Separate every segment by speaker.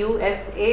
Speaker 1: USA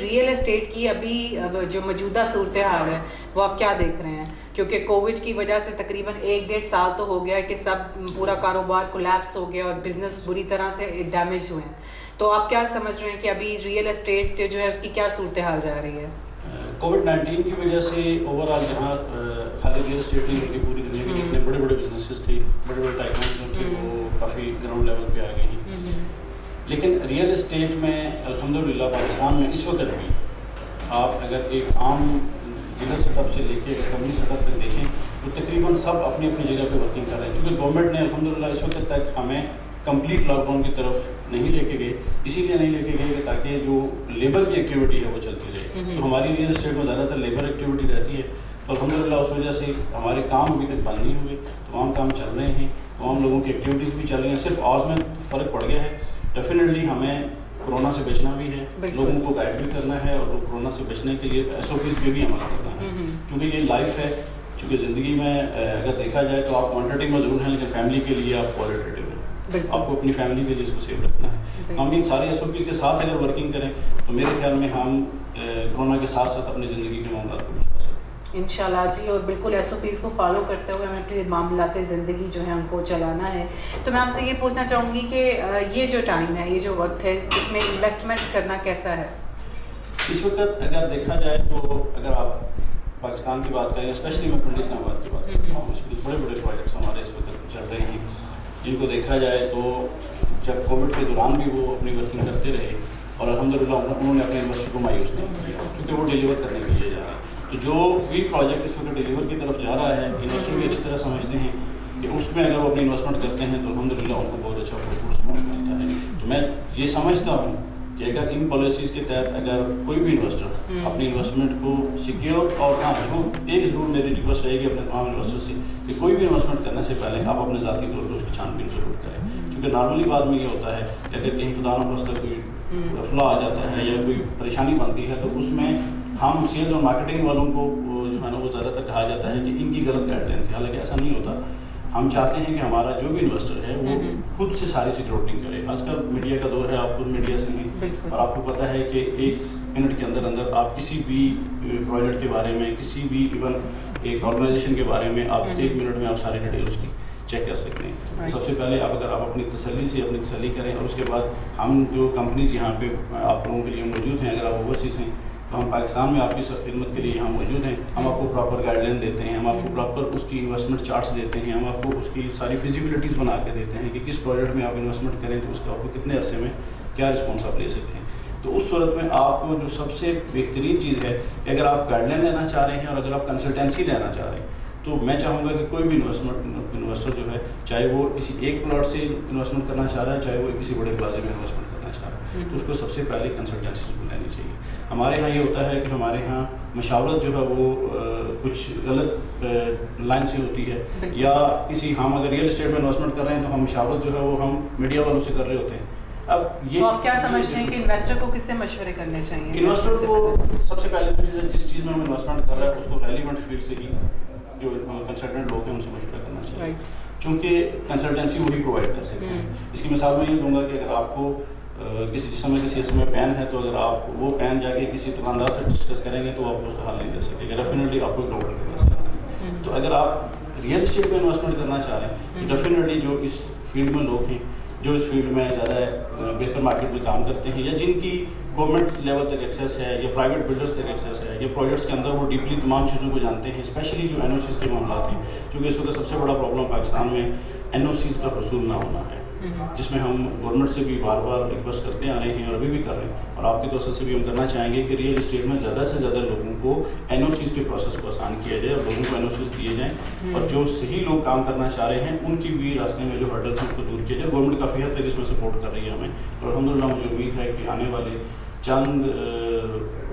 Speaker 1: real estate کی ابھی جو موجودہ صورتحال ہے وہ آپ کیا دیکھ رہے ہیں؟ کیونکہ کووڈ کی وجہ سے تقریباً 1-1.5 سال تو ہو گیا ہے کہ سب پورا کاروبار کولیپس ہو گیا اور بزنس بری طرح سے ڈیمیج ہوئے ہیں. تو آپ کیا سمجھ رہے ہیں کہ ابھی ریئل اسٹیٹ جو ہے اس کی کیا صورتحال جا رہی ہے؟
Speaker 2: کووڈ-19 کی وجہ سے اوور آل جہاں خالی ریئل اسٹیٹ نہیں بلکہ پوری دنیا کے جتنے بڑے بڑے بزنسز تھے، بڑے بڑے ٹائکونز تھے، وہ کافی گراؤنڈ لیول پہ آ گئے ہیں. لیکن ریئل اسٹیٹ میں الحمدللہ پاکستان میں اس وقت بھی آپ اگر ایک عام ڈیلر سیٹ اپ سے لے کے کمپنی سیٹ اپ تک دیکھیں تو تقریباً سب اپنی اپنی جگہ پہ ورکنگ کر رہے ہیں. چونکہ گورنمنٹ نے الحمدللہ اس وقت تک ہمیں کمپلیٹ لاک ڈاؤن کی طرف نہیں لے کے گئے. اسی لیے نہیں لے کے گئے کہ تاکہ جو لیبر کی ایکٹیویٹی ہے وہ چلتی رہے. تو ہماری ریئل اسٹیٹ میں زیادہ تر لیبر ایکٹیویٹی رہتی ہے. تو الحمدللہ اس وجہ سے ہمارے کام ابھی تک بند نہیں ہوئے، تمام کام چل رہے ہیں، تمام لوگوں کی ایکٹیویٹیز بھی چل رہی ہیں. صرف آز میں فرق پڑ گیا ہے. ڈیفینیٹلی ہمیں کورونا سے بچنا بھی ہے، لوگوں کو گائیڈ بھی کرنا ہے، اور کورونا سے بچنے کے لیے SOPs پہ بھی عمل کرنا ہے. کیونکہ یہ لائف ہے. چونکہ زندگی میں اگر دیکھا جائے تو آپ کوانٹٹی میں ضرور ہیں لیکن فیملی کے لیے آپ کوالٹیٹیو ہیں. آپ کو اپنی فیملی کے لیے اس کو سیو رکھنا ہے. ہم ان سارے SOPs کے ساتھ اگر ورکنگ کریں تو میرے خیال میں ہم کورونا کے ساتھ ساتھ اپنی زندگی کے معاملات کو بچا سکتے ہیں
Speaker 1: انشاءاللہ جی. اور بالکل SOPs کو فالو کرتے ہوئے ہمیں اپنی معاملات زندگی جو ہے ان کو چلانا ہے. تو میں آپ سے یہ پوچھنا چاہوں گی کہ یہ جو ٹائم ہے، یہ جو وقت ہے، اس میں انویسٹمنٹ کرنا کیسا ہے؟
Speaker 2: اس وقت اگر دیکھا جائے تو اگر آپ پاکستان کی بات کریں، اسپیشلی میں پنڈی اسلام آباد کی بات کرتا ہوں، اس میں بڑے بڑے پروجیکٹس ہمارے اس وقت چل رہے ہیں جن کو دیکھا جائے تو جب کووڈ کے دوران بھی وہ اپنی ورکنگ کرتے رہے اور الحمدللہ انہوں نے اپنے انویسٹر کو مایوس نہیں کیا کیونکہ وہ ڈیلیور کرنے کے لیے جا رہے ہیں. تو جو بھی پروجیکٹ اس وقت ڈیلیور کی طرف جا رہا ہے، انویسٹر بھی اچھی طرح سمجھتے ہیں کہ اس میں اگر وہ اپنی انویسٹمنٹ کرتے ہیں تو الحمدللہ ان کو بہت اچھا رسپانس ملتا ہے. تو میں یہ سمجھتا ہوں کہ اگر ان پالیسیز کے تحت اگر کوئی بھی انویسٹر اپنی انویسٹمنٹ کو سیکیور، اور ہاں ضرور میری ریکویسٹ رہے گی اپنے تمام انویسٹر سے کہ کوئی بھی انویسٹمنٹ کرنے سے پہلے آپ اپنے ذاتی طور پر اس کی چھان بین ضرور کریں. کیونکہ نارملی بعد میں یہ ہوتا ہے کہ اگر کہیں خدا نخواستہ کوئی فلا آ جاتا ہے یا کوئی پریشانی بنتی ہے تو اس میں ہم سیلز اور مارکیٹنگ والوں کو جو ہے نا وہ زیادہ تر کہا جاتا ہے کہ ان کی غلط گائیڈ لائن تھی. حالانکہ ایسا نہیں ہوتا. ہم چاہتے ہیں کہ ہمارا جو بھی انویسٹر ہے وہ خود سے ساری سیکیورٹنگ کرے. آج کل میڈیا کا دور ہے، آپ خود میڈیا سے ہیں اور آپ کو پتہ ہے کہ 1 منٹ کے اندر اندر آپ کسی بھی پروجیکٹ کے بارے میں، کسی بھی ایون ایک آرگنائزیشن کے بارے میں آپ 1 منٹ میں آپ ساری ڈیٹیل اس کی چیک کر سکتے ہیں. سب سے پہلے آپ اگر آپ اپنی تسلی سے اپنی تسلی کریں، اور اس کے بعد ہم جو کمپنیز یہاں پہ آپ لوگوں کے لیے موجود ہیں، اگر آپ اوورسیز ہیں تو ہم پاکستان میں آپ کی خدمت کے لیے یہاں موجود ہیں. ہم آپ کو پراپر گائیڈ لائن دیتے ہیں، ہم آپ کو پراپر اس کی انویسٹمنٹ چارٹس دیتے ہیں، ہم آپ کو اس کی ساری فیزیبلٹیز بنا کے دیتے ہیں کہ کس پروجیکٹ میں آپ انویسٹمنٹ کریں تو اس کا آپ کو کتنے عرصے میں کیا رسپانس آپ لے سکتے ہیں. تو اس صورت میں آپ کو جو سب سے بہترین چیز ہے کہ اگر آپ گائیڈ لائن لینا چاہ رہے ہیں اور اگر آپ کنسلٹینسی لینا چاہ رہے ہیں تو میں چاہوں گا کہ کوئی بھی انویسٹر جو ہے، چاہے وہ کسی ایک پلاٹ سے انویسٹمنٹ کرنا چاہ رہا ہے، چاہے وہ کسی بڑے پلازے میں انویسٹمنٹ کرنا چاہ رہا ہے، تو اس کو سب سے پہلے کنسلٹینسی ضرور لینی چاہیے. ہمارے یہاں یہ ہوتا ہے کہ ہمارے یہاں مشاورت جو ہے وہ کچھ غلط لائن سے ہوتی ہے، یا کسی ہم اگر ریئل اسٹیٹ میں انویسٹمنٹ کر رہے ہیں تو ہم مشاورت جو ہے وہ ہم میڈیا والوں سے کر رہے ہوتے ہیں. اب یہ
Speaker 1: تو آپ کیا سمجھتے ہیں کہ انویسٹر کو کس سے مشورے کرنے چاہیے؟
Speaker 2: انویسٹر کو سب سے پہلے تو جس چیز میں ہم انویسٹمنٹ کر رہا ہے اس کو ریلیونٹ فیلڈ سے ہی جو کنسلٹنٹ لوگ ہیں ان سے مشورہ کرنا چاہیے، چونکہ کنسلٹنسی وہی پرووائڈ کر سکتے ہیں. اس کی مثال میں یہ دوں گا کہ اگر آپ کو کسی جسم میں کسی حصے میں پین ہے تو اگر آپ وہ پین جا کے کسی دکاندار سے ڈسکس کریں گے تو آپ اس کا حل نہیں دے سکتے گا. ڈیفینیٹلی آپ کو ایک ڈاکٹر کے پاس جانا ہے. تو اگر آپ ریئل اسٹیٹ میں انویسٹمنٹ کرنا چاہ رہے ہیں تو ڈیفینیٹلی جو اس فیلڈ میں لوگ ہیں، جو اس فیلڈ میں زیادہ بہتر مارکیٹ میں کام کرتے ہیں، یا جن کی گورنمنٹ لیول تک ایکسیس ہے یا پرائیویٹ بلڈرس تک ایکسیس ہے، یا پروجیکٹس کے اندر وہ ڈیپلی تمام چیزوں کو جانتے ہیں، اسپیشلی جو NOCs کے معاملات ہیں. کیونکہ اس وقت سب سے بڑا پرابلم پاکستان میں NOCs کا حصول نہ ہونا ہے، جس میں ہم گورنمنٹ سے بھی بار بار ریکویسٹ کرتے آ رہے ہیں اور ابھی بھی کر رہے ہیں، اور آپ کی توسط سے بھی ہم کرنا چاہیں گے کہ ریئل اسٹیٹ میں زیادہ سے زیادہ لوگوں کو NOCs کے پروسیس کو آسان کیا جائے اور لوگوں کو NOCs دیے جائیں، اور جو صحیح لوگ کام کرنا چاہ رہے ہیں ان کی بھی راستے میں جو ہرڈلس ہیں اس کو دور کیا جائے. گورنمنٹ کافی حد تک اس میں سپورٹ کر رہی ہے ہمیں، اور الحمدللہ مجھے امید ہے کہ آنے والے چند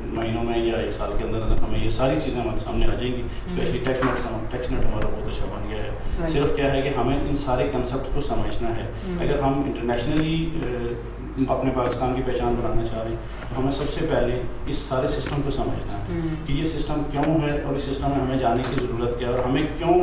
Speaker 2: مہینوں میں یا 1 سال کے اندر ہمیں یہ ساری چیزیں ہمارے سامنے آ جائیں گی. اسپیشلی ٹیکس نیٹ ہمارا بہت اچھا بن گیا ہے. صرف کیا ہے کہ ہمیں ان سارے کنسیپٹ کو سمجھنا ہے. اگر ہم انٹرنیشنلی اپنے پاکستان کی پہچان بنانا چاہ رہے ہیں تو ہمیں سب سے پہلے اس سارے سسٹم کو سمجھنا ہے کہ یہ سسٹم کیوں ہے اور اس سسٹم میں ہمیں جانے کی ضرورت کیا ہے، اور ہمیں کیوں.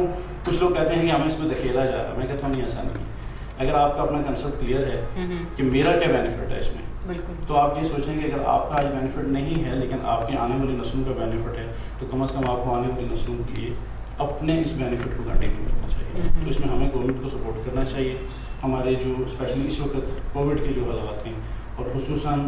Speaker 2: کچھ لوگ کہتے ہیں کہ ہمیں اس میں دھکیلا جا رہا ہے. میں کہتا ہوں نہیں، ایسا نہیں ہے. اگر آپ کا اپنا کنسیپٹ کلیئر ہے کہ میرا کیا بینیفٹ ہے اس میں،
Speaker 1: بالکل.
Speaker 2: تو آپ یہ سوچیں کہ اگر آپ کا آج بینیفٹ نہیں ہے لیکن آپ کی آنے والی نسلوں کا بینیفٹ ہے تو کم از کم آپ کو آنے والی نسلوں کے لیے اپنے اس بینیفٹ کو کنٹینیو کرنا چاہیے. تو اس میں ہمیں گورنمنٹ کو سپورٹ کرنا چاہیے. ہمارے جو اسپیشلی اس وقت کووڈ کے جو حالات ہیں اور خصوصاً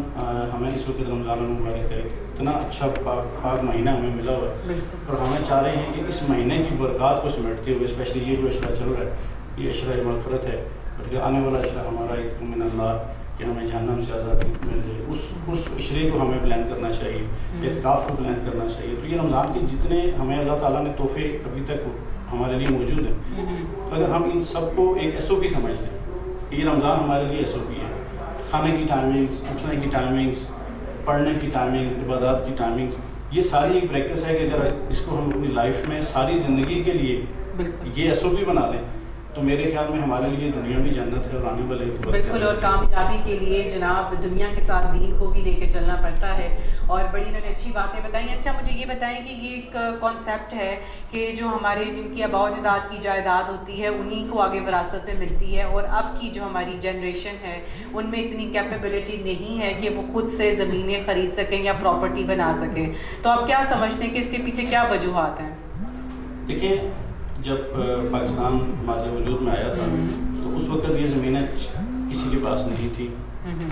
Speaker 2: ہمیں اس وقت رمضان المبارک ہے اتنا اچھا پاک مہینہ ہمیں ملا ہوا ہے اور ہمیں چاہ رہے ہیں کہ اس مہینے کی برکات کو سمیٹتے ہوئے اسپیشلی یہ جو عشرہ چل رہا ہے یہ عشرہ مغفرت ہے بلکہ آنے والا عشرہ ہمارا ایک من اللہ کہ ہمیں جہنم سے آزادی مل جائے اس عشرے کو ہمیں پلان کرنا چاہیے, اعتکاف کو پلان کرنا چاہیے. تو یہ رمضان کے جتنے ہمیں اللہ تعالیٰ نے تحفے ابھی تک ہمارے لیے موجود ہیں اگر ہم ان سب کو ایک ایس او پی سمجھ لیں کہ یہ رمضان ہمارے لیے ایس او پی ہے. کھانے کی ٹائمنگس, اٹھنے کی ٹائمنگس, پڑھنے کی ٹائمنگس, عبادات کی ٹائمنگس, یہ ساری ایک پریکٹس ہے کہ اگر اس کو ہم اپنی لائف میں ساری زندگی کے لیے یہ ایس او پی بنا لیں تو میرے خیال میں ہمارے لیے دنیا بھی جنت ہے اور آنے والے
Speaker 1: بالکل. اور کامیابی کے لیے جناب دنیا کے ساتھ دین کو بھی لے کے چلنا پڑتا ہے اور بڑی انہوں نے اچھی باتیں بتائیں. اچھا مجھے یہ بتائیں کہ یہ ایک کانسیپٹ ہے کہ جو ہمارے جن کی آباء و اجداد کی جائیداد ہوتی ہے انہیں کو آگے وراثت میں ملتی ہے اور اب کی جو ہماری جنریشن ہے ان میں اتنی کیپیبلٹی نہیں ہے کہ وہ خود سے زمینیں خرید سکیں یا پراپرٹی بنا سکیں. تو آپ کیا سمجھتے ہیں کہ اس کے پیچھے کیا وجوہات ہیں؟
Speaker 2: دیکھیں جب پاکستان ہمارے وجود میں آیا تھا تو اس وقت یہ زمینیں کسی کے پاس نہیں تھی.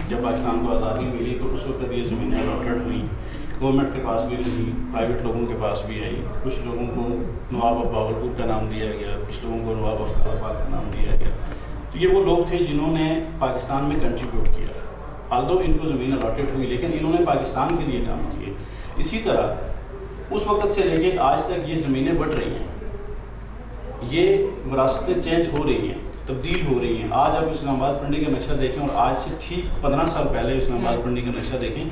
Speaker 2: جب پاکستان کو آزادی ملی تو اس وقت یہ زمینیں الاٹڈ ہوئیں, گورنمنٹ کے پاس بھی رہی, پرائیویٹ لوگوں کے پاس بھی آئی. کچھ لوگوں کو نواب آف باولپور کا نام دیا گیا, کچھ لوگوں کو نواب آف کالا پاک کا نام دیا گیا. تو یہ وہ لوگ تھے جنہوں نے پاکستان میں کنٹریبیوٹ کیا. آلدو ان کو زمین الاٹڈ ہوئی لیکن انہوں نے پاکستان کے لیے کام کیے. اسی طرح اس وقت سے لے کے آج تک یہ زمینیں بڑھ رہی ہیں, یہ وراثتیں چینج ہو رہی ہیں, تبدیل ہو رہی ہیں. آج آپ اسلام آباد پنڈی کا نقشہ دیکھیں اور آج سے ٹھیک 15 سال پہلے اسلام آباد پنڈی کا نقشہ دیکھیں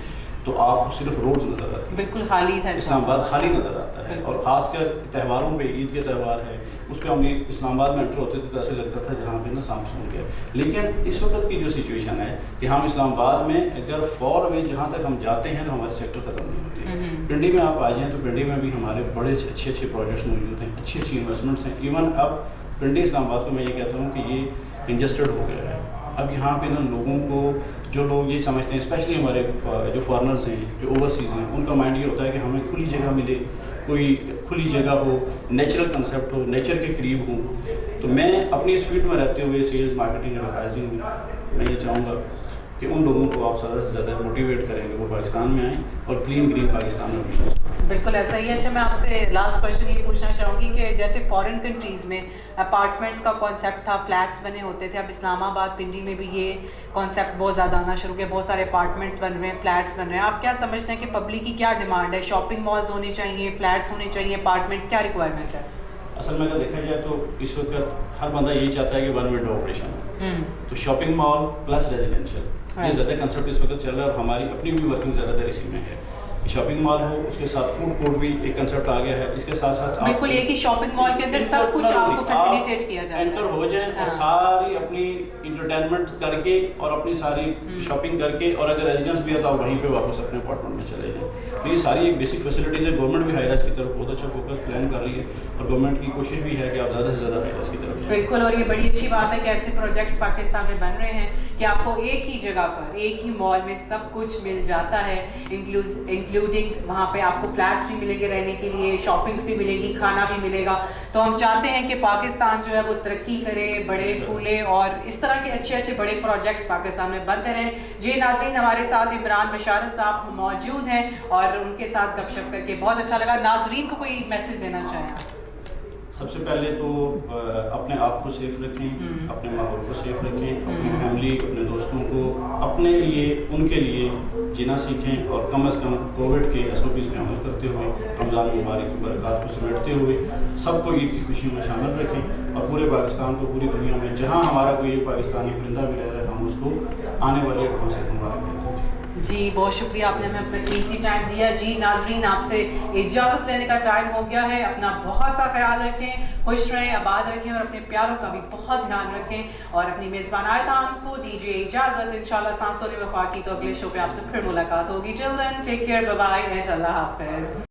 Speaker 2: تو آپ کو صرف روڈز نظر آتے ہیں,
Speaker 1: بالکل خالی تھا.
Speaker 2: اسلام آباد خالی نظر آتا ہے. اور خاص کر تہواروں پہ, عید کے تہوار ہے اس پہ ہم اسلام آباد میں انٹر ہوتے تھے تو ایسے لگتا تھا جہاں پہ نا سام سن گیا. لیکن اس وقت کی جو سچویشن ہے کہ ہم اسلام آباد میں اگر فار اوے جہاں تک ہم جاتے ہیں تو ہمارے سیکٹر ختم نہیں ہوتے. پنڈی میں آپ آ جائیں تو پنڈی میں بھی ہمارے بڑے اچھے پروجیکٹس موجود ہیں, اچھی انویسٹمنٹس ہیں. ایون اب پنڈی اسلام آباد کو میں یہ کہتا ہوں کہ یہ کنجسٹڈ ہو گیا ہے. اب یہاں پہ نا لوگوں کو جو لوگ یہ سمجھتے ہیں اسپیشلی ہمارے جو فارنرس ہیں جو اوورسیز ہیں ان کا مائنڈ یہ ہوتا ہے کہ ہمیں کھلی جگہ ملے, کوئی کھلی جگہ ہو, نیچرل کنسیپٹ ہو, نیچر کے قریب ہوں. تو میں اپنی اس فیلڈ میں رہتے ہوئے سیلز مارکیٹنگ ایڈورٹائزنگ میں یہ چاہوں گا کہ ان لوگوں کو آپ زیادہ سے زیادہ موٹیویٹ کریں کہ وہ پاکستان میں آئیں اور کلین گرین پاکستان میں بھی.
Speaker 1: بالکل ایسا ہی ہے. اچھا میں آپ سے لاسٹ کویشچن یہ پوچھنا چاہوں گی کہ جیسے فارن کنٹریز میں اپارٹمنٹس کا کانسیپٹ تھا, فلیٹس بنے ہوتے تھے, اب اسلام آباد پنڈی میں بھی یہ کانسیپٹ بہت زیادہ آنا شروع کیا, بہت سارے اپارٹمنٹس بن رہے ہیں, فلیٹس بن رہے ہیں. آپ کیا سمجھتے ہیں کہ پبلک کی کیا ڈیمانڈ ہے؟ شاپنگ مالز ہونے چاہیے, فلیٹس ہونے چاہیے, اپارٹمنٹس, کیا ریکوائرمنٹ ہے؟
Speaker 2: اصل میں اگر دیکھا جائے تو اس وقت ہر بندہ یہی چاہتا ہے کہ ون ونڈو آپریشن ہو. تو شاپنگ مال پلس ریزیڈینشیل یہ زیادہ کنسیپٹ اس وقت چل رہا ہے اور ہماری اپنی بھی ورکنگ زیادہ تر اسی میں ہے. شاپنگ مال ہو, اس کے ساتھ فوڈ کورٹ بھی ایک کنسیپٹ آ گیا ہے. اس کے ساتھ ساتھ
Speaker 1: بالکل ایک ہی شاپنگ مال کے اندر سب کچھ آپ کو فیسیلیٹیٹ کیا جائے,
Speaker 2: انٹر ہو جائیں اور ساری اپنی انٹرٹینمنٹ کر کے اور اپنی ساری شاپنگ کر کے, اور اگر ریزیڈنس بھی ہے تو آپ وہیں پہ واپس اپنے اپارٹمنٹ میں چلے جائیں. تو یہ ساری ایک بیسک فیسلٹیز ہے. گورنمنٹ بھی ہائی رائز کی طرف بہت اچھا فوکس پلان کر رہی ہے اور گورنمنٹ کی کوشش بھی ہے کہ آپ زیادہ سے زیادہ ہائی رائز کی طرف جائیں.
Speaker 1: بالکل. اور یہ بڑی اچھی بات ہے کہ ایسے پروجیکٹس پاکستان میں بن رہے ہیں کہ آپ کو ایک ہی جگہ پر, ایک ہی مال میں سب کچھ مل جاتا ہے, انکلوڈنگ وہاں پہ آپ کو فلیٹس بھی ملیں گے رہنے کے لیے, شاپنگس بھی ملے گی, کھانا بھی ملے گا. تو ہم چاہتے ہیں کہ پاکستان جو ہے وہ ترقی کرے, بڑے پھولے اور اس طرح کے اچھے بڑے پروجیکٹس پاکستان میں بنتے رہیں. جی ناظرین, ہمارے ساتھ عمران بشارت صاحب موجود ہیں اور ان کے ساتھ گپ شپ کر کے بہت اچھا لگا. ناظرین کو کوئی میسج دینا چاہیں؟
Speaker 2: سب سے پہلے تو اپنے آپ کو سیف رکھیں, اپنے ماحول کو سیف رکھیں, اپنی فیملی, اپنے دوستوں کو اپنے لیے, ان کے لیے جینا سیکھیں اور کم از کم کووڈ کے ایس او پیز میں عمل کرتے ہوئے رمضان مبارک کی برکات کو سمیٹتے ہوئے سب کو عید کی خوشیوں میں شامل رکھیں اور پورے پاکستان کو, پوری دنیا میں جہاں ہمارا کوئی ایک پاکستانی پرندہ بھی رہ رہا ہے ہم اس کو آنے والے اٹھوں سے مبارک کہتے ہیں.
Speaker 1: جی بہت شکریہ, آپ نے ہمیں اپنا قیمتی ٹائم دیا. جی ناظرین, آپ سے اجازت لینے کا ٹائم ہو گیا ہے. اپنا بہت سا خیال رکھیں, خوش رہیں, آباد رکھیں اور اپنے پیاروں کا بھی بہت دھیان رکھیں. اور اپنی میزبان آیتان کو دیجیے اجازت. انشاءاللہ سانسوری وفاقی تو اگلے شو پہ آپ سے پھر ملاقات ہوگی. Till then take care, bye bye and اللہ حافظ.